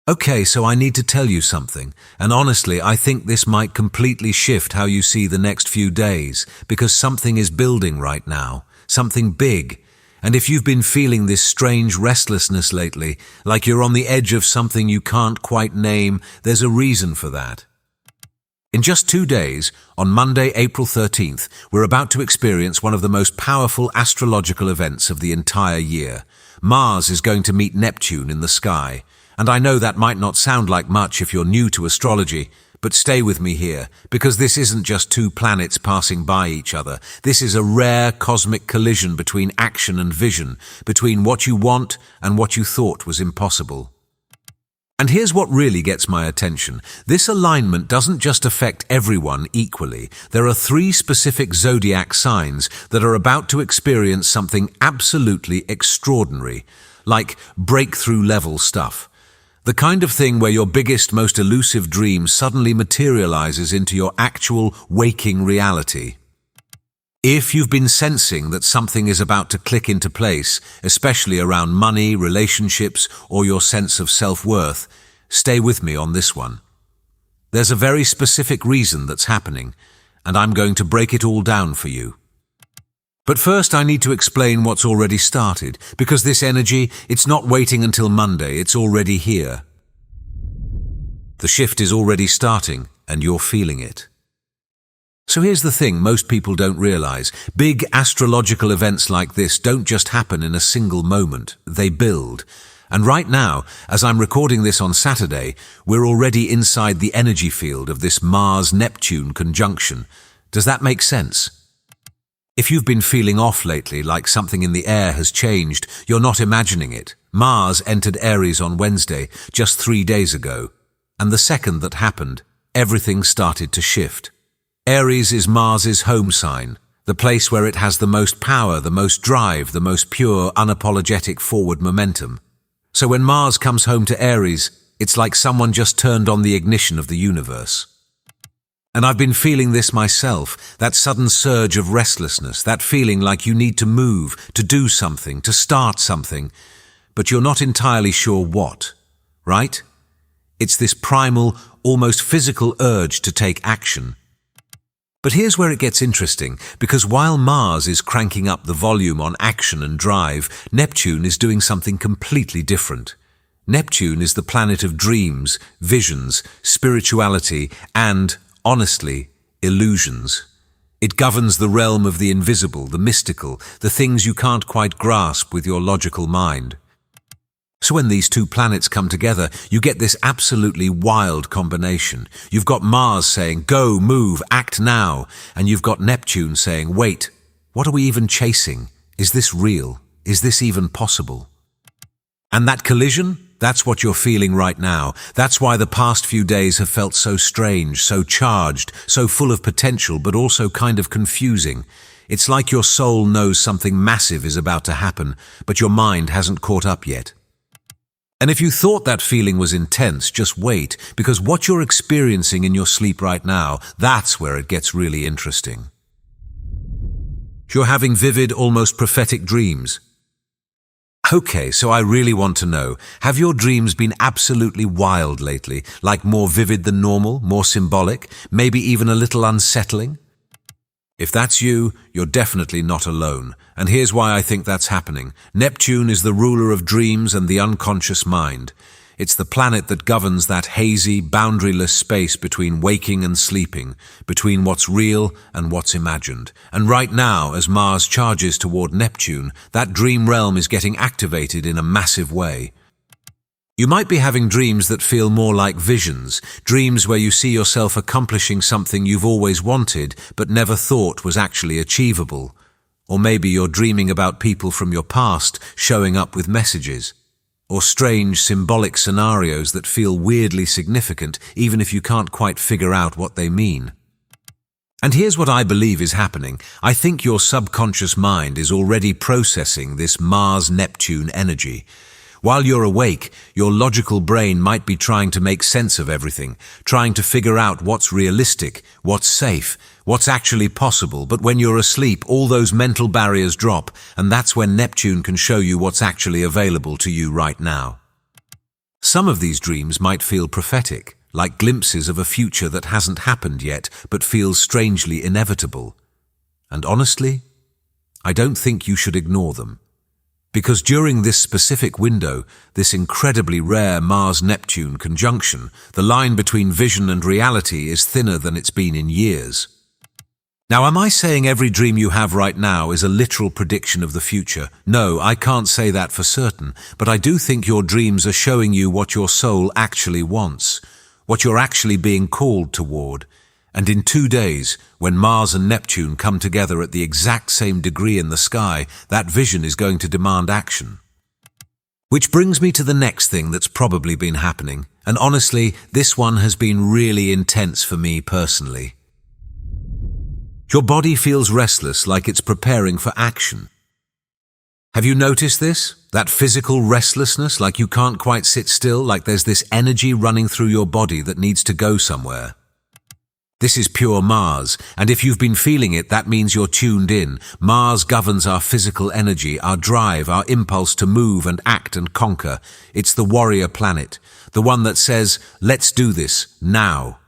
Okay, so I need to tell you something, and honestly, I think this might completely shift how you see the next few days, because something is building right now, something big. And if you've been feeling this strange restlessness lately, like you're on the edge of something you can't quite name, there's a reason for that. In just 2 days, on Monday, April 13th, we're about to experience one of the most powerful astrological events of the entire year. Mars is going to meet Neptune in the sky. And I know that might not sound like much if you're new to astrology, but stay with me here, because this isn't just two planets passing by each other. This is a rare cosmic collision between action and vision, between what you want and what you thought was impossible. And here's what really gets my attention. This alignment doesn't just affect everyone equally. There are 3 specific zodiac signs that are about to experience something absolutely extraordinary, like breakthrough-level stuff. The kind of thing where your biggest, most elusive dream suddenly materializes into your actual waking reality. If you've been sensing that something is about to click into place, especially around money, relationships, or your sense of self-worth, stay with me on this one. There's a very specific reason that's happening, and I'm going to break it all down for you. But first I need to explain what's already started, because this energy, it's not waiting until Monday, it's already here. The shift is already starting, and you're feeling it. So here's the thing most people don't realize. Big astrological events like this don't just happen in a single moment, they build. And right now, as I'm recording this on Saturday, we're already inside the energy field of this Mars-Neptune conjunction. Does that make sense? If you've been feeling off lately, like something in the air has changed, you're not imagining it. Mars entered Aries on Wednesday, just 3 days ago. And the second that happened, everything started to shift. Aries is Mars's home sign, the place where it has the most power, the most drive, the most pure, unapologetic forward momentum. So when Mars comes home to Aries, it's like someone just turned on the ignition of the universe. And I've been feeling this myself, that sudden surge of restlessness, that feeling like you need to move, to do something, to start something, but you're not entirely sure what, right? It's this primal, almost physical urge to take action. But here's where it gets interesting, because while Mars is cranking up the volume on action and drive, Neptune is doing something completely different. Neptune is the planet of dreams, visions, spirituality, and honestly, illusions. It governs the realm of the invisible, the mystical, the things you can't quite grasp with your logical mind. So when these two planets come together, you get this absolutely wild combination. You've got Mars saying, go, move, act now, and you've got Neptune saying, wait, what are we even chasing? Is this real? Is this even possible? And that collision? That's what you're feeling right now. That's why the past few days have felt so strange, so charged, so full of potential, but also kind of confusing. It's like your soul knows something massive is about to happen, but your mind hasn't caught up yet. And if you thought that feeling was intense, just wait, because what you're experiencing in your sleep right now, that's where it gets really interesting. You're having vivid, almost prophetic dreams. Okay, so I really want to know, have your dreams been absolutely wild lately, like more vivid than normal, more symbolic, maybe even a little unsettling? If that's you, you're definitely not alone. And here's why I think that's happening. Neptune is the ruler of dreams and the unconscious mind. It's the planet that governs that hazy, boundaryless space between waking and sleeping, between what's real and what's imagined. And right now, as Mars charges toward Neptune, that dream realm is getting activated in a massive way. You might be having dreams that feel more like visions, dreams where you see yourself accomplishing something you've always wanted but never thought was actually achievable. Or maybe you're dreaming about people from your past showing up with messages. Or strange symbolic scenarios that feel weirdly significant even if you can't quite figure out what they mean. And here's what I believe is happening. I think your subconscious mind is already processing this Mars-Neptune energy. While you're awake, your logical brain might be trying to make sense of everything, trying to figure out what's realistic, what's safe, what's actually possible. But when you're asleep, all those mental barriers drop, and that's when Neptune can show you what's actually available to you right now. Some of these dreams might feel prophetic, like glimpses of a future that hasn't happened yet but feels strangely inevitable. And honestly, I don't think you should ignore them. Because during this specific window, this incredibly rare Mars-Neptune conjunction, the line between vision and reality is thinner than it's been in years. Now, am I saying every dream you have right now is a literal prediction of the future? No, I can't say that for certain, but I do think your dreams are showing you what your soul actually wants, what you're actually being called toward. And in 2 days, when Mars and Neptune come together at the exact same degree in the sky, that vision is going to demand action. Which brings me to the next thing that's probably been happening, and honestly, this one has been really intense for me personally. Your body feels restless, like it's preparing for action. Have you noticed this? That physical restlessness, like you can't quite sit still, like there's this energy running through your body that needs to go somewhere. This is pure Mars, and if you've been feeling it, that means you're tuned in. Mars governs our physical energy, our drive, our impulse to move and act and conquer. It's the warrior planet, the one that says, let's do this, now.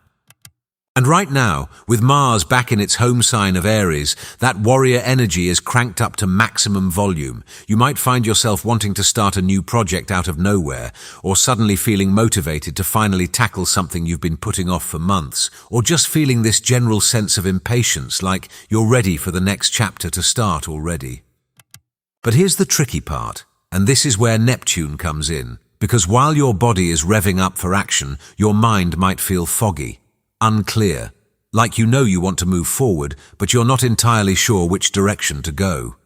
And right now, with Mars back in its home sign of Aries, that warrior energy is cranked up to maximum volume. You might find yourself wanting to start a new project out of nowhere, or suddenly feeling motivated to finally tackle something you've been putting off for months, or just feeling this general sense of impatience, like you're ready for the next chapter to start already. But here's the tricky part, and this is where Neptune comes in, because while your body is revving up for action, your mind might feel foggy. Unclear, like you want to move forward, but you're not entirely sure which direction to go.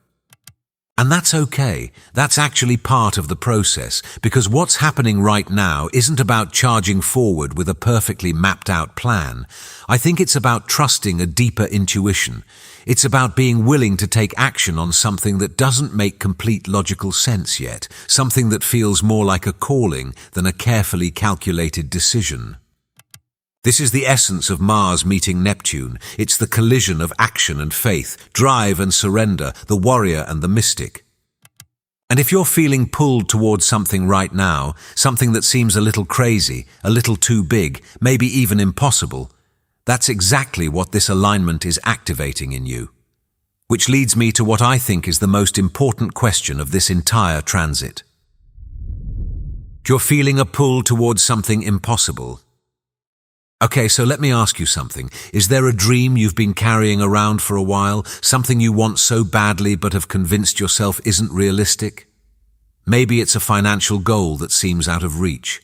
And that's okay. That's actually part of the process, because what's happening right now isn't about charging forward with a perfectly mapped out plan. I think it's about trusting a deeper intuition. It's about being willing to take action on something that doesn't make complete logical sense yet, something that feels more like a calling than a carefully calculated decision. This is the essence of Mars meeting Neptune. It's the collision of action and faith, drive and surrender, the warrior and the mystic. And if you're feeling pulled towards something right now, something that seems a little crazy, a little too big, maybe even impossible, that's exactly what this alignment is activating in you. Which leads me to what I think is the most important question of this entire transit. You're feeling a pull towards something impossible. Okay, so let me ask you something. Is there a dream you've been carrying around for a while, something you want so badly but have convinced yourself isn't realistic? Maybe it's a financial goal that seems out of reach,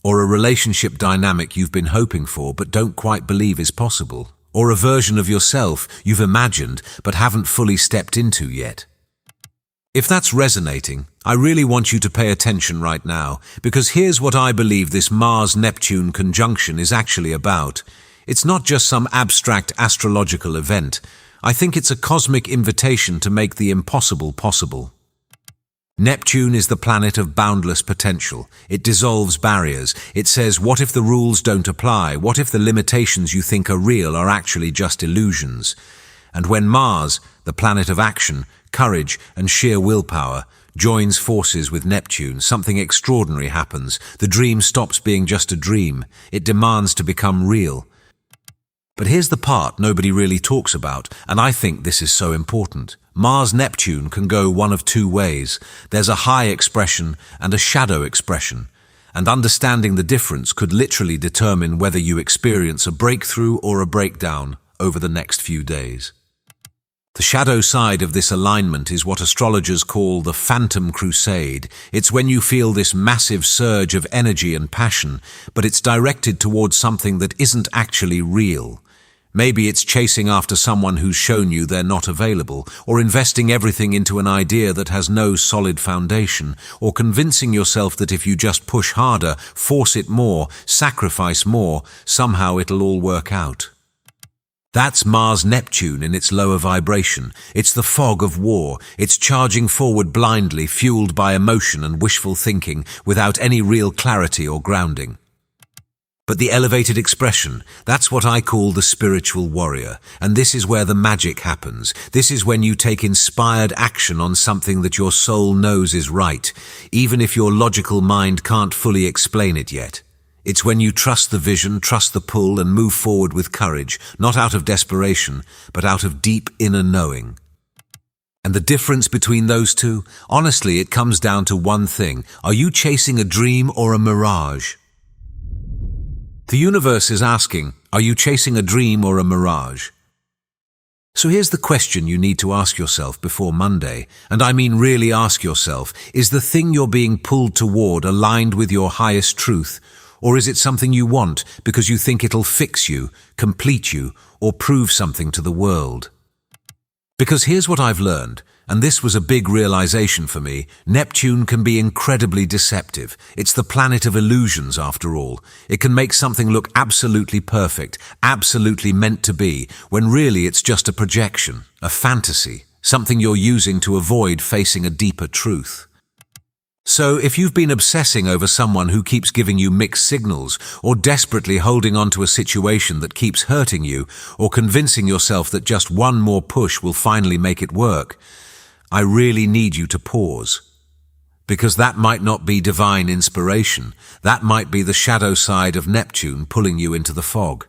or a relationship dynamic you've been hoping for but don't quite believe is possible, or a version of yourself you've imagined but haven't fully stepped into yet. If that's resonating, I really want you to pay attention right now, because here's what I believe this Mars-Neptune conjunction is actually about. It's not just some abstract astrological event. I think it's a cosmic invitation to make the impossible possible. Neptune is the planet of boundless potential. It dissolves barriers. It says, what if the rules don't apply? What if the limitations you think are real are actually just illusions? And when Mars, the planet of action, courage and sheer willpower, joins forces with Neptune, something extraordinary happens. The dream stops being just a dream. It demands to become real. But here's the part nobody really talks about, and I think this is so important. Mars-Neptune can go one of two ways. There's a high expression and a shadow expression, and understanding the difference could literally determine whether you experience a breakthrough or a breakdown over the next few days. The shadow side of this alignment is what astrologers call the phantom crusade. It's when you feel this massive surge of energy and passion, but it's directed towards something that isn't actually real. Maybe it's chasing after someone who's shown you they're not available, or investing everything into an idea that has no solid foundation, or convincing yourself that if you just push harder, force it more, sacrifice more, somehow it'll all work out. That's Mars-Neptune in its lower vibration. It's the fog of war. It's charging forward blindly, fueled by emotion and wishful thinking, without any real clarity or grounding. But the elevated expression, that's what I call the spiritual warrior. And this is where the magic happens. This is when you take inspired action on something that your soul knows is right, even if your logical mind can't fully explain it yet. It's when you trust the vision, trust the pull, and move forward with courage, not out of desperation, but out of deep inner knowing. And the difference between those two? Honestly, it comes down to one thing. Are you chasing a dream or a mirage? The universe is asking, are you chasing a dream or a mirage? So here's the question you need to ask yourself before Monday, and I mean really ask yourself, is the thing you're being pulled toward aligned with your highest truth, or is it something you want because you think it'll fix you, complete you, or prove something to the world? Because here's what I've learned, and this was a big realization for me. Neptune can be incredibly deceptive. It's the planet of illusions, after all. It can make something look absolutely perfect, absolutely meant to be, when really it's just a projection, a fantasy, something you're using to avoid facing a deeper truth. So if you've been obsessing over someone who keeps giving you mixed signals, or desperately holding on to a situation that keeps hurting you, or convincing yourself that just one more push will finally make it work, I really need you to pause. Because that might not be divine inspiration. That might be the shadow side of Neptune pulling you into the fog.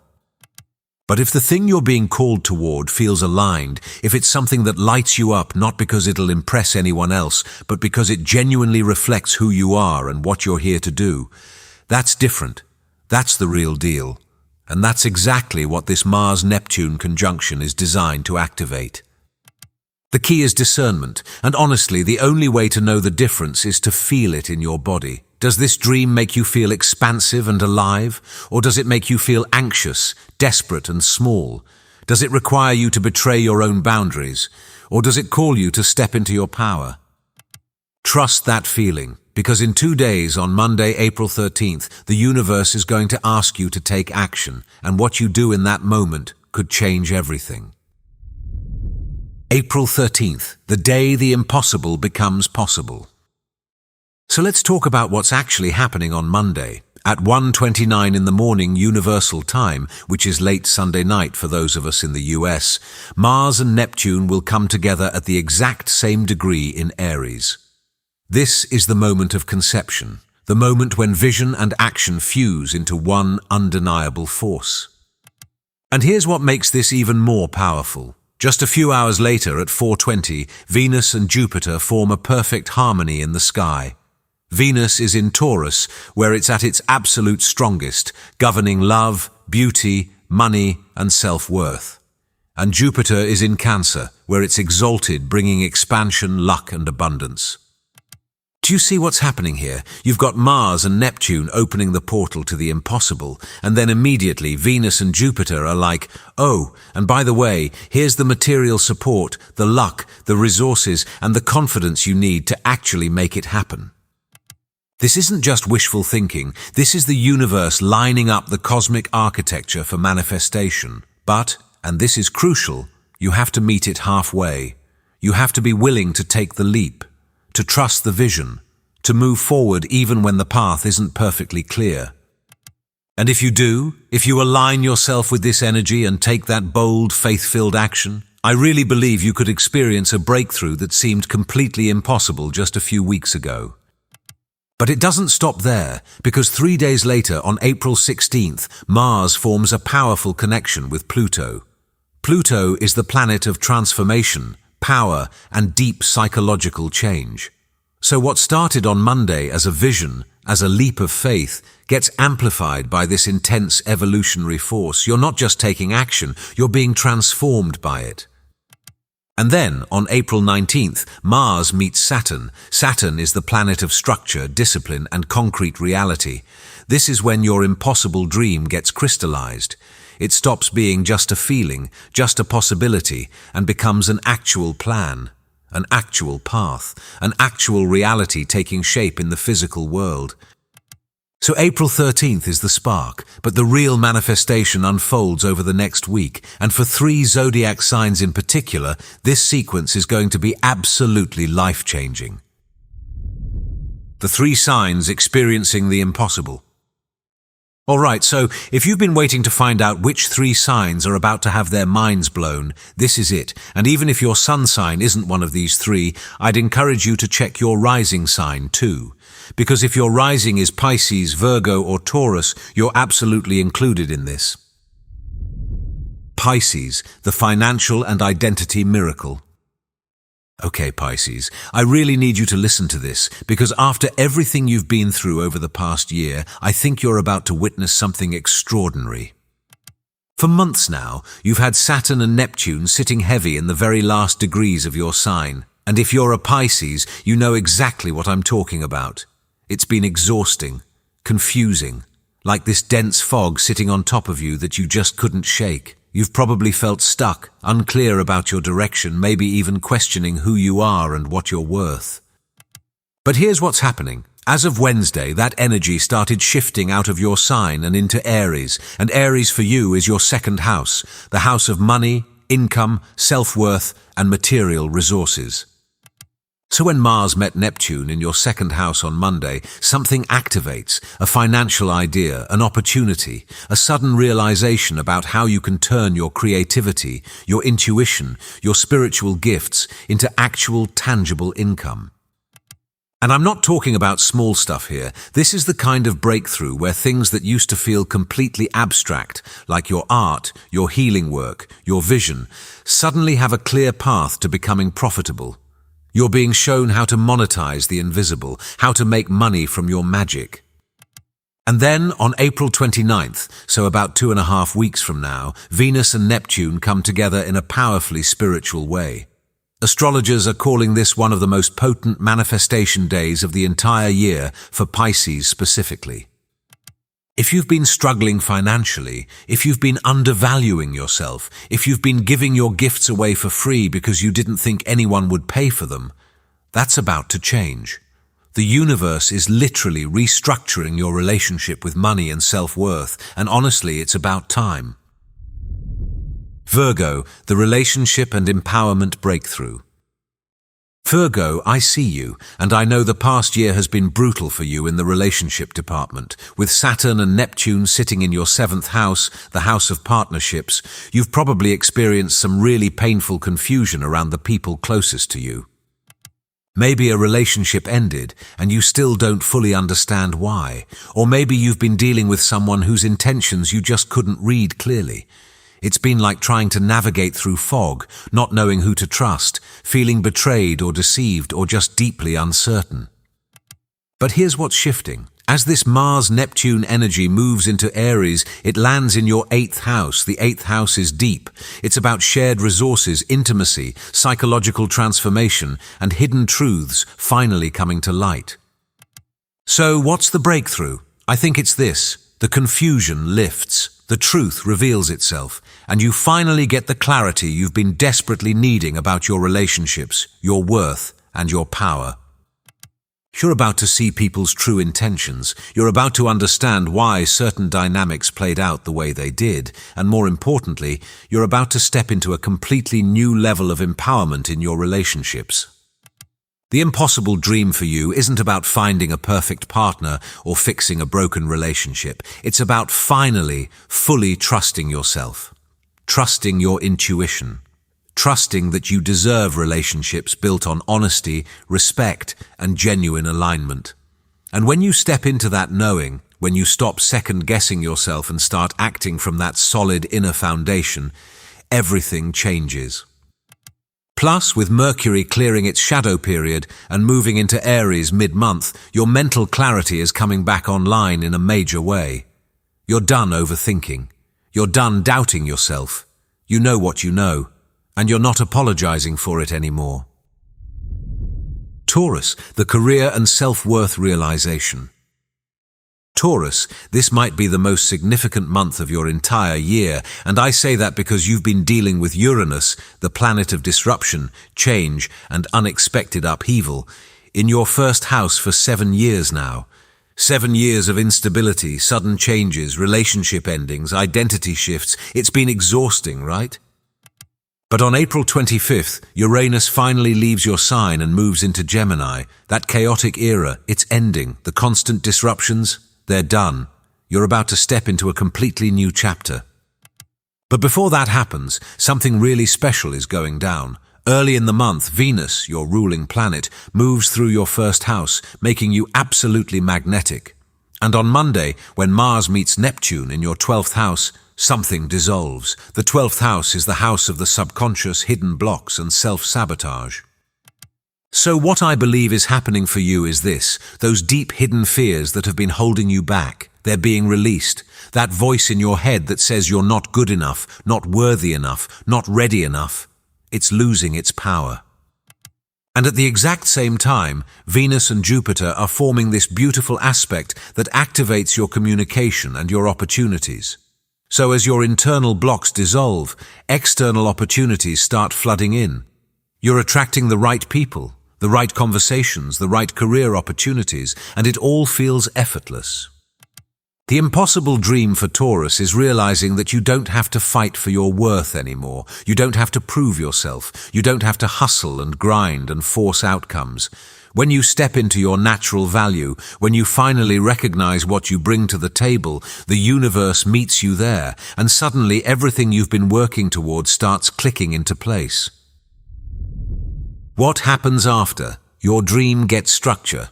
But if the thing you're being called toward feels aligned, if it's something that lights you up not because it'll impress anyone else, but because it genuinely reflects who you are and what you're here to do, that's different. That's the real deal. And that's exactly what this Mars-Neptune conjunction is designed to activate. The key is discernment, and honestly, the only way to know the difference is to feel it in your body. Does this dream make you feel expansive and alive, or does it make you feel anxious, desperate and small? Does it require you to betray your own boundaries, or does it call you to step into your power? Trust that feeling, because in 2 days, on Monday, April 13th, the universe is going to ask you to take action, and what you do in that moment could change everything. April 13th, the day the impossible becomes possible. So let's talk about what's actually happening on Monday. At 1:29 in the morning Universal Time, which is late Sunday night for those of us in the US, Mars and Neptune will come together at the exact same degree in Aries. This is the moment of conception, the moment when vision and action fuse into one undeniable force. And here's what makes this even more powerful. Just a few hours later, at 4:20, Venus and Jupiter form a perfect harmony in the sky. Venus is in Taurus, where it's at its absolute strongest, governing love, beauty, money, and self-worth. And Jupiter is in Cancer, where it's exalted, bringing expansion, luck, and abundance. Do you see what's happening here? You've got Mars and Neptune opening the portal to the impossible, and then immediately Venus and Jupiter are like, oh, and by the way, here's the material support, the luck, the resources, and the confidence you need to actually make it happen. This isn't just wishful thinking, this is the universe lining up the cosmic architecture for manifestation. But, and this is crucial, you have to meet it halfway. You have to be willing to take the leap, to trust the vision, to move forward even when the path isn't perfectly clear. And if you do, if you align yourself with this energy and take that bold, faith-filled action, I really believe you could experience a breakthrough that seemed completely impossible just a few weeks ago. But it doesn't stop there, because 3 days later, on April 16th, Mars forms a powerful connection with Pluto. Pluto is the planet of transformation, power, and deep psychological change. So what started on Monday as a vision, as a leap of faith, gets amplified by this intense evolutionary force. You're not just taking action, you're being transformed by it. And then, on April 19th, Mars meets Saturn. Saturn is the planet of structure, discipline, and concrete reality. This is when your impossible dream gets crystallized. It stops being just a feeling, just a possibility, and becomes an actual plan, an actual path, an actual reality taking shape in the physical world. So April 13th is the spark, but the real manifestation unfolds over the next week, and for 3 zodiac signs in particular, this sequence is going to be absolutely life-changing. The 3 signs experiencing the impossible. Alright, so if you've been waiting to find out which 3 signs are about to have their minds blown, this is it. And even if your sun sign isn't one of these 3, I'd encourage you to check your rising sign too. Because if your rising is Pisces, Virgo or Taurus, you're absolutely included in this. Pisces, the financial and identity miracle. Okay, Pisces, I really need you to listen to this, because after everything you've been through over the past year, I think you're about to witness something extraordinary. For months now, you've had Saturn and Neptune sitting heavy in the very last degrees of your sign. And if you're a Pisces, you know exactly what I'm talking about. It's been exhausting, confusing, like this dense fog sitting on top of you that you just couldn't shake. You've probably felt stuck, unclear about your direction, maybe even questioning who you are and what you're worth. But here's what's happening. As of Wednesday, that energy started shifting out of your sign and into Aries. And Aries for you is your 2nd house, the house of money, income, self-worth, and material resources. So when Mars met Neptune in your 2nd house on Monday, something activates, a financial idea, an opportunity, a sudden realization about how you can turn your creativity, your intuition, your spiritual gifts into actual tangible income. And I'm not talking about small stuff here. This is the kind of breakthrough where things that used to feel completely abstract, like your art, your healing work, your vision, suddenly have a clear path to becoming profitable. You're being shown how to monetize the invisible, how to make money from your magic. And then, on April 29th, so about 2.5 weeks from now, Venus and Neptune come together in a powerfully spiritual way. Astrologers are calling this one of the most potent manifestation days of the entire year for Pisces specifically. If you've been struggling financially, if you've been undervaluing yourself, if you've been giving your gifts away for free because you didn't think anyone would pay for them, that's about to change. The universe is literally restructuring your relationship with money and self-worth, and honestly, it's about time. Virgo, the relationship and empowerment breakthrough. Virgo, I see you, and I know the past year has been brutal for you in the relationship department. With Saturn and Neptune sitting in your 7th house, the house of partnerships, you've probably experienced some really painful confusion around the people closest to you. Maybe a relationship ended, and you still don't fully understand why. Or maybe you've been dealing with someone whose intentions you just couldn't read clearly. It's been like trying to navigate through fog, not knowing who to trust, feeling betrayed or deceived or just deeply uncertain. But here's what's shifting. As this Mars-Neptune energy moves into Aries, it lands in your 8th house. The 8th house is deep. It's about shared resources, intimacy, psychological transformation, and hidden truths finally coming to light. So what's the breakthrough? I think it's this. The confusion lifts. The truth reveals itself, and you finally get the clarity you've been desperately needing about your relationships, your worth, and your power. You're about to see people's true intentions. You're about to understand why certain dynamics played out the way they did, and more importantly, you're about to step into a completely new level of empowerment in your relationships. The impossible dream for you isn't about finding a perfect partner or fixing a broken relationship. It's about finally, fully trusting yourself, trusting your intuition, trusting that you deserve relationships built on honesty, respect, and genuine alignment. And when you step into that knowing, when you stop second-guessing yourself and start acting from that solid inner foundation, everything changes. Plus, with Mercury clearing its shadow period and moving into Aries mid-month, your mental clarity is coming back online in a major way. You're done overthinking. You're done doubting yourself. You know what you know, and you're not apologizing for it anymore. Taurus, the career and self-worth realization. Taurus, this might be the most significant month of your entire year, and I say that because you've been dealing with Uranus, the planet of disruption, change, and unexpected upheaval, in your 1st house for 7 years now. 7 years of instability, sudden changes, relationship endings, identity shifts. It's been exhausting, right? But on April 25th, Uranus finally leaves your sign and moves into Gemini. That chaotic era, it's ending. The constant disruptions, they're done. You're about to step into a completely new chapter. But before that happens, something really special is going down. Early in the month, Venus, your ruling planet, moves through your first house, making you absolutely magnetic. And on Monday, when Mars meets Neptune in your 12th house, something dissolves. The 12th house is the house of the subconscious, hidden blocks, and self-sabotage. So what I believe is happening for you is this: those deep hidden fears that have been holding you back, they're being released. That voice in your head that says you're not good enough, not worthy enough, not ready enough, it's losing its power. And at the exact same time, Venus and Jupiter are forming this beautiful aspect that activates your communication and your opportunities. So as your internal blocks dissolve, external opportunities start flooding in. You're attracting the right people, the right conversations, the right career opportunities, and it all feels effortless. The impossible dream for Taurus is realizing that you don't have to fight for your worth anymore. You don't have to prove yourself. You don't have to hustle and grind and force outcomes. When you step into your natural value, when you finally recognize what you bring to the table, the universe meets you there, and suddenly everything you've been working towards starts clicking into place. What happens after? Your dream gets structure.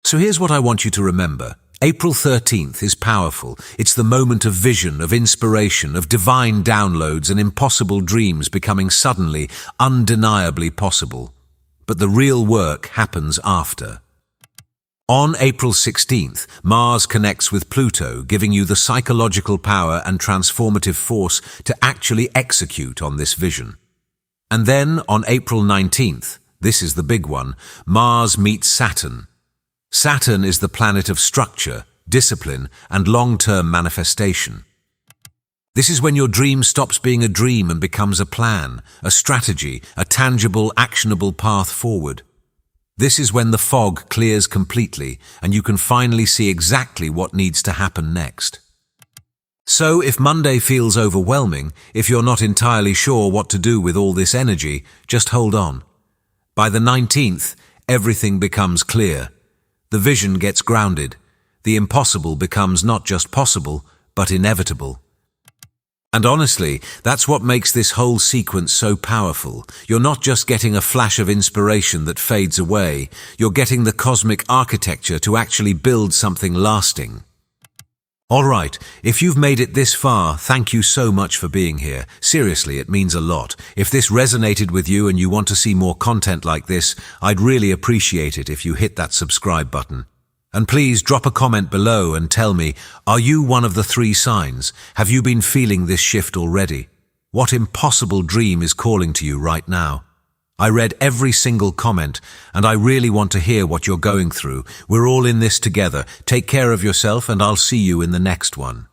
So here's what I want you to remember. April 13th is powerful. It's the moment of vision, of inspiration, of divine downloads and impossible dreams becoming suddenly, undeniably possible. But the real work happens after. On April 16th, Mars connects with Pluto, giving you the psychological power and transformative force to actually execute on this vision. And then on April 19th, this is the big one, Mars meets Saturn. Saturn is the planet of structure, discipline, and long-term manifestation. This is when your dream stops being a dream and becomes a plan, a strategy, a tangible, actionable path forward. This is when the fog clears completely and you can finally see exactly what needs to happen next. So if Monday feels overwhelming, if you're not entirely sure what to do with all this energy, just hold on. By the 19th, everything becomes clear. The vision gets grounded. The impossible becomes not just possible, but inevitable. And honestly, that's what makes this whole sequence so powerful. You're not just getting a flash of inspiration that fades away. You're getting the cosmic architecture to actually build something lasting. All right, if you've made it this far, thank you so much for being here. Seriously, it means a lot. If this resonated with you and you want to see more content like this, I'd really appreciate it if you hit that subscribe button. And please drop a comment below and tell me, are you one of the 3 signs? Have you been feeling this shift already? What impossible dream is calling to you right now? I read every single comment, and I really want to hear what you're going through. We're all in this together. Take care of yourself, and I'll see you in the next one.